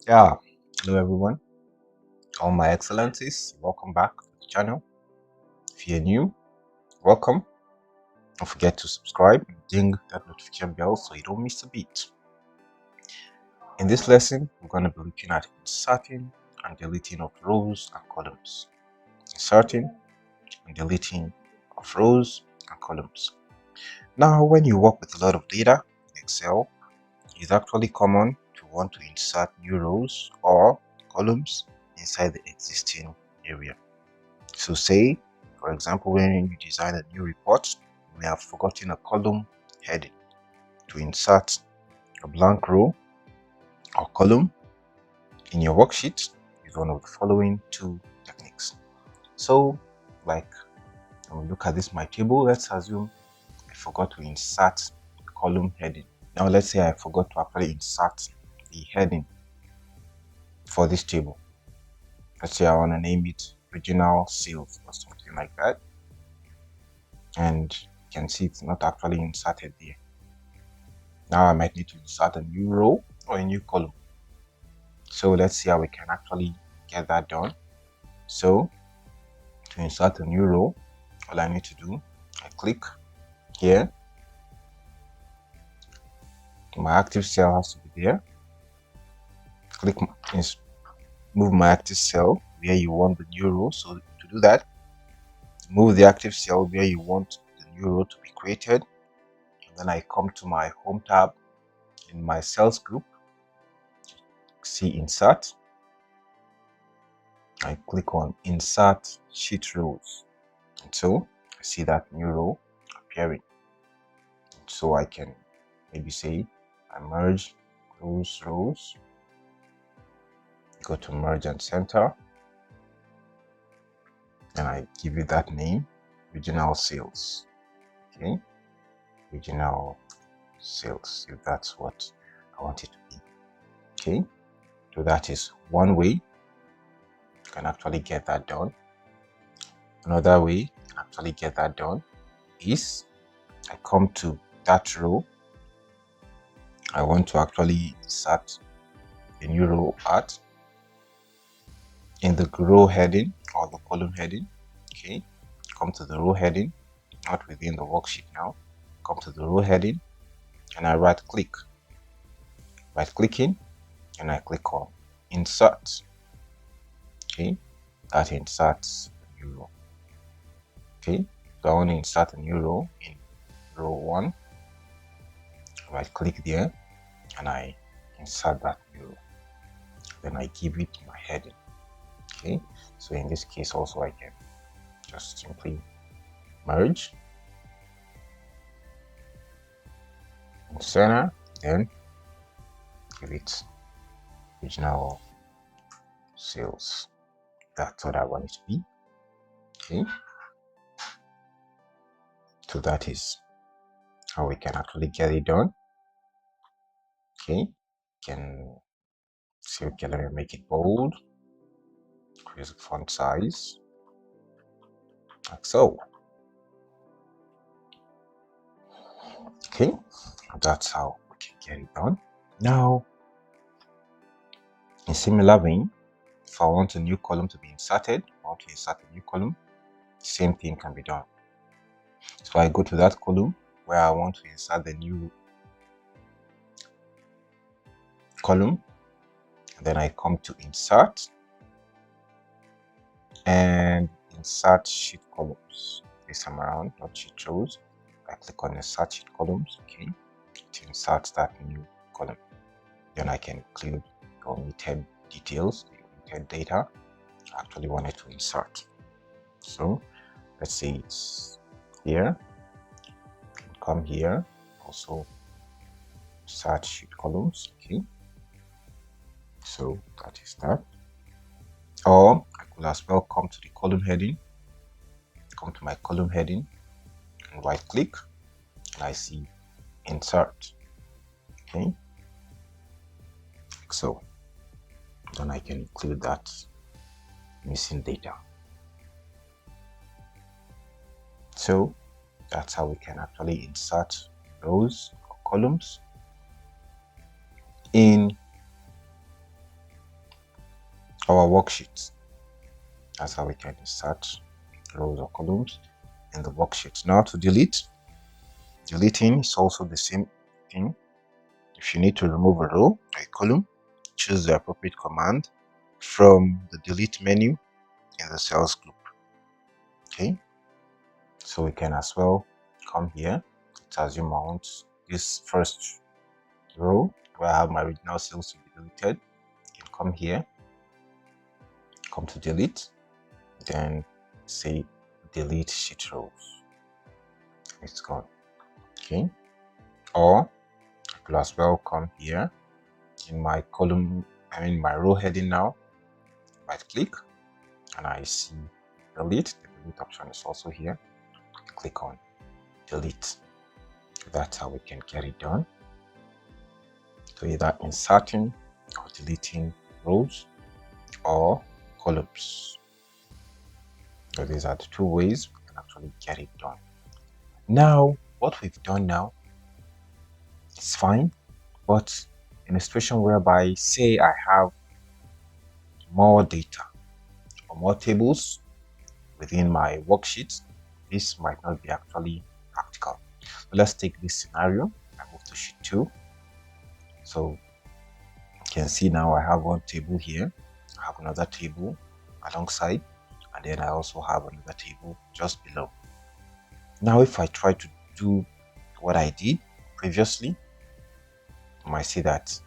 Yeah, hello everyone, all my excellencies, welcome back to the channel. If you're new, welcome. Don't forget to subscribe and ding that notification bell so you don't miss a beat. In this lesson, we're going to be looking at inserting and deleting of rows and columns. Inserting and deleting of rows and columns. Now, when you work with a lot of data in Excel, it's actually common to want to insert new rows or columns inside the existing area. So say, for example, when you design a new report, you may have forgotten a column heading. To insert a blank row or column in your worksheet is one of the following two techniques. So, like, when we look at this my table, let's assume I forgot to insert the column heading. Now let's say I forgot to actually insert the heading for this table. Let's say I want to name it regional sales or something like that. And you can see it's not actually inserted there. Now I might need to insert a new row or a new column. So let's see how we can actually get that done. So to insert a new row, all I need to do, I click here. My active cell has to be there. Click, move my active cell where you want the new row. So to do that, move the active cell where you want the new row to be created. And then I come to my home tab in my cells group, see insert. I click on insert sheet rows. And so I see that new row appearing. So I can maybe say I merge those rows, go to merge and center, and I give it that name, regional sales. Okay, regional sales, if that's what I want it to be. Okay, so that is one way you can actually get that done. Another way you can actually get that done is I come to that row. I want to actually insert a new row at in the row heading or the column heading. Okay, come to the row heading, not within the worksheet now. Come to the row heading and I right clicking, and I click on insert. Okay, that inserts a new row. Okay, so I want to insert a new row in row 1. Right click there and I insert that new row. Then I give it my heading. Okay, so in this case also I can just simply merge in center, then give it regional sales. That's what I want it to be. Okay, so that is how we can actually get it done. Okay, can see, okay, let me make it bold, increase the font size like so. Okay, that's how we can get it done. Now, in similar vein, if I want a new column to be inserted, I want to insert a new column, same thing can be done. So I go to that column where I want to insert the new column, and then I come to insert and insert sheet columns. This time around, not sheet rows. I click on insert sheet columns, okay, to insert that new column. Then I can include the omitted details, the omitted data I actually wanted to insert. So let's say it's here, come here, also insert sheet columns, okay. So that is that. Or I could as well come to the column heading, come to my column heading and right click, and I see insert. Okay, like so. Then I can include that missing data. So that's how we can actually insert rows or columns in our worksheet. That's how we can insert rows or columns in the worksheet. Now to deleting is also the same thing. If you need to remove a row or a column, choose the appropriate command from the delete menu in the cells group. Okay, so we can as well come here. Let's assume I want this first row where I have my original cells to be deleted. You can come here, come to delete, then say delete sheet rows. It's gone. Okay, or I could as well come here in my column, my row heading now, right click, and I see delete. The delete option is also here. Click on delete. That's how we can get it done. So either inserting or deleting rows or columns. So these are the two ways we can actually get it done. Now, what we've done now is fine, but in a situation whereby, say I have more data or more tables within my worksheet, this might not be actually practical. So let's take this scenario and move to sheet 2. So you can see now I have one table here, I have another table alongside, and then I also have another table just below. Now if I try to do what I did previously, you might see that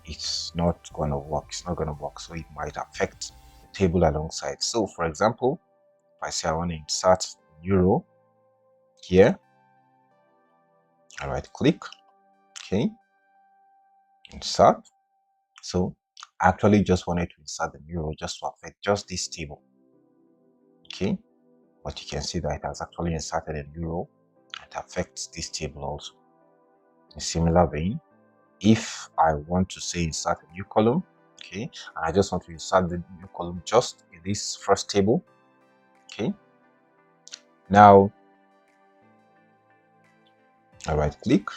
it's not going to work. So it might affect the table alongside. So for example, if I say I want to insert a new row here, I right click, okay, insert. So I actually just wanted to insert the new row just to affect just this table, okay, but you can see that it has actually inserted a new row. It affects this table also. In similar vein, if I want to say insert a new column, okay, and I just want to insert the new column just in this first table, okay, now I right click,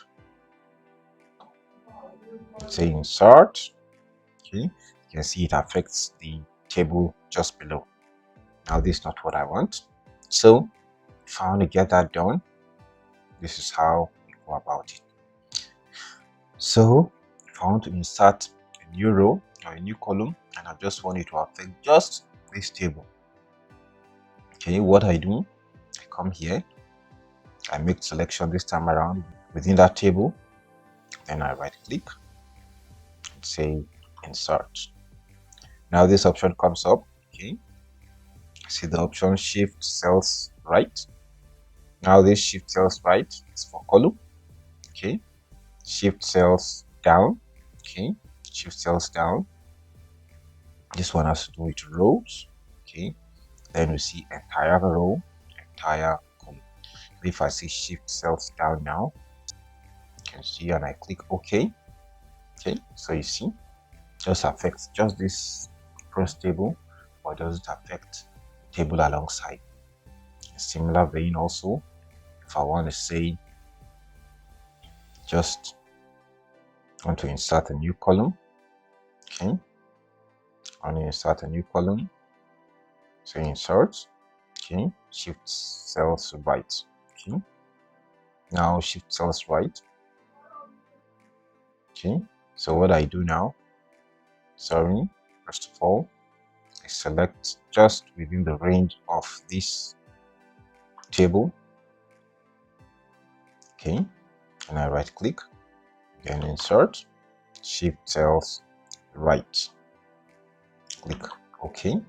say insert, okay, you can see it affects the table just below. Now this is not what I want, so if I want to get that done, this is how we go about it. So if I want to insert a new row or a new column and I just want it to affect just this table, okay, what I do, I come here, I make selection this time around within that table, then I right click and say insert. Now this option comes up, okay, see the option shift cells right. Now this shift cells right is for column, okay, shift cells down, okay, shift cells down. This one has to do with rows, okay, then we see entire row, entire column. If I see shift cells down now, you can see, and I click OK, okay, so you see just affects just this first table, or does it affect the table alongside? In similar vein also, if I want to say just want to insert a new column, okay, I want to insert a new column, so insert, okay, shift cells right, okay, now shift cells right, okay, so what I do now, sorry, first of all, I select just within the range of this table, okay, and I right click, then insert, shift cells right, click OK.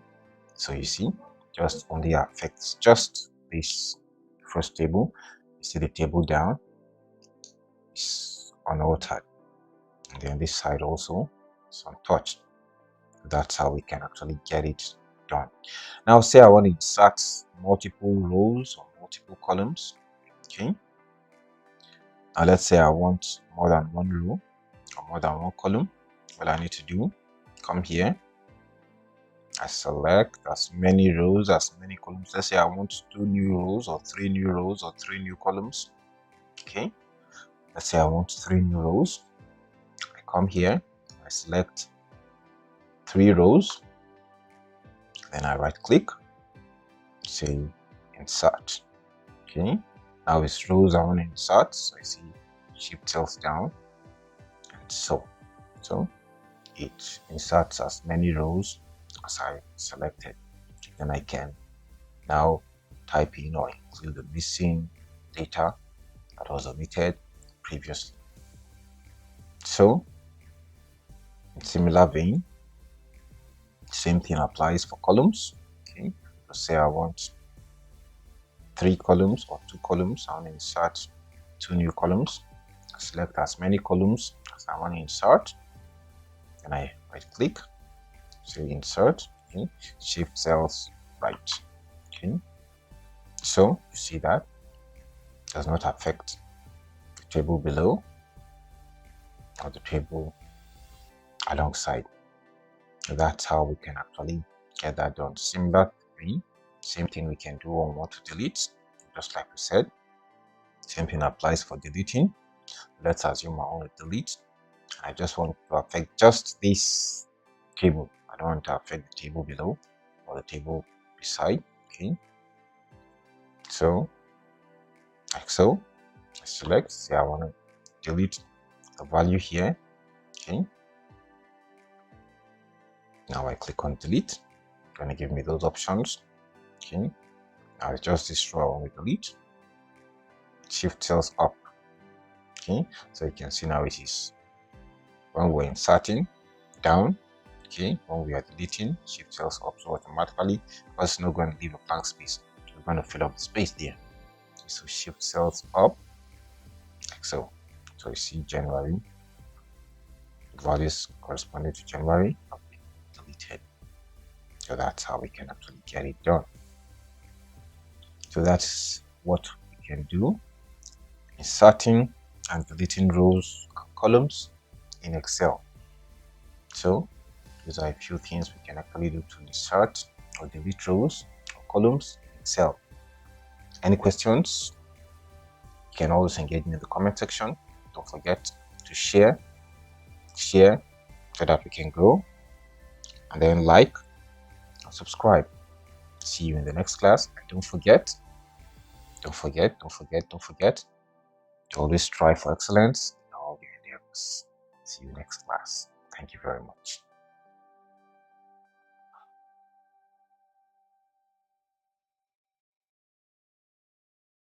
So you see, just only affects just this first table. You see the table down is unaltered, and then this side also is untouched. That's how we can actually get it done. Now say I want to insert multiple rows or multiple columns, okay. Now let's say I want more than one row or more than one column. What I need to do, come here, I select as many rows, as many columns. Let's say I want 2 new rows or 3 new rows or 3 new columns, okay. Let's say I want 3 new rows. I come here, I select 3 rows, Then I right click, say insert. Okay, now it's rows I want to insert, so I see shift cells down and so it inserts as many rows as I selected. Then I can now type in or include the missing data that was omitted previously. So in similar vein, same thing applies for columns. Okay, so say I want 3 columns or 2 columns. I want to insert 2 new columns. I select as many columns as I want to insert. Then I right click, say insert, okay, shift cells right. Okay, so you see that does not affect the table below or the table alongside. So that's how we can actually get that done. Similar thing, same thing we can do on what to delete, just like we said. Same thing applies for deleting. Let's assume I want to delete. I just want to affect just this table. I don't want to affect the table below or the table beside. Okay, so like so, I select, say I want to delete the value here. Okay, now I click on delete. It's going to give me those options. Okay, now it's just this row I want to delete. Shift cells up. Okay, so you can see now it is when we're inserting down. Okay, when we are deleting, shift cells up, so automatically because it's not going to leave a blank space, we're going to fill up the space there. So shift cells up like so. So you see January, the values corresponding to January have been deleted. So that's how we can actually get it done. So that's what we can do, inserting and deleting rows and columns in Excel. So these are a few things we can actually do to insert or delete rows or columns in Excel. Any questions? You can always engage me in the comment section. Don't forget to share so that we can grow, and then like and subscribe. See you in the next class. And don't forget to always strive for excellence in all your endeavors. See you next class. Thank you very much.